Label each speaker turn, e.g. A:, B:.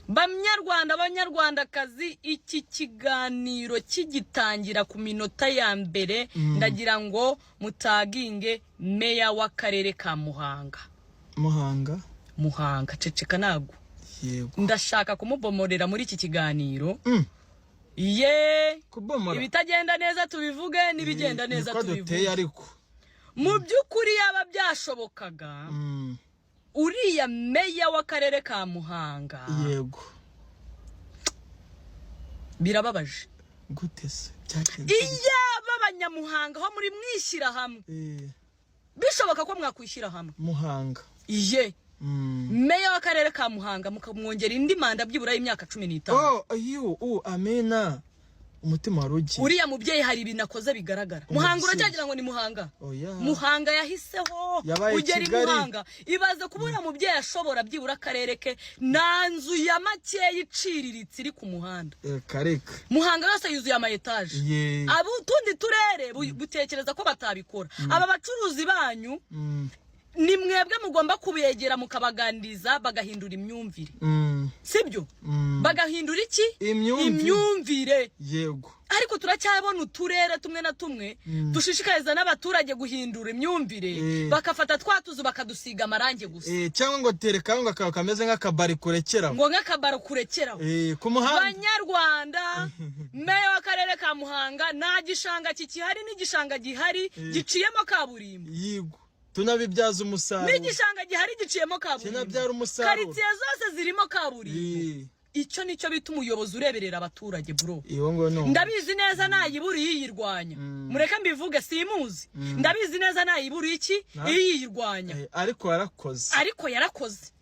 A: Banyarwandakazi, iki kiganiro kigitangira ku minota ya mbere ndagira ngo mutaginge meya w'akarere ka Muhanga ceceka nago.
B: Yego.
A: Ndashaka kumubomorera muri iki kiganiro. Ibitagenda neza tubivuge, nibigenda neza tubivuge. Mu byukuri yaba byashobokaga. Uriya meya w'akarere ka Muhanga.
B: Yego.
A: Birababaje.
B: Gute se?
A: Iyaba abanyamuhanga ho muri mwishyira hamwe. Bishoboka ko mwakwishyira hamwe.
B: Muhanga.
A: Iye. Meya w'akarere ka Muhanga mukamwongera indi manda byibura y'imyaka 15.
B: Amena. Umutima warugi.
A: Uriya mubyeyi hari ibintu akoze bigaragara. Muhanga uracyagira ngo ni Muhanga. Muhanga yahiseho ugera Muhanga. Ibaze kubura mubyeyi ashobora byibura akarere ke nanzu ya make yiciriritse iri ku muhanda.
B: Kareka.
A: Muhanga yose yuzuye ama etage. Abo tundi turere butekereza ko batabikora. Aba bacuruzi banyu ni mwebwe mugomba kubegera mukabaganiriza bagahindura imyumvire. Sibyo? Bagahindura iki? Imyumvire.
B: Yego.
A: Ariko turacyabona uturere tumwe na tumwe dushishikariza n'abaturage guhindura imyumvire, bakafata twatuzu bakadusiga amarange gusa.
B: Cyangwa ngo tereka ngo kameze nk'akabari kurekeraho.
A: Ngo nk'akabari kurekeraho.
B: Ku muhanda.
A: Banyarwanda, meya w'akarere ka Muhanga nta gishanga kikihari n'igishanga gihari giciyemo kaburimbo.
B: Yego. Tunabibyaza umusaruro.
A: N'igishanga gihari giciyemo kaburimbo.
B: Kinabyara umusaruro.
A: Karitsiye zose zirimo kaburimbo. Icyo nicyo bita umuyobozi ureberera abaturage bro. Ndabizi neza nayiburi yiyirwanya. Mureke mbivuge simuzi. Ndabizi neza nayiburi iki yiyirwanya.
B: Ariko yarakoze.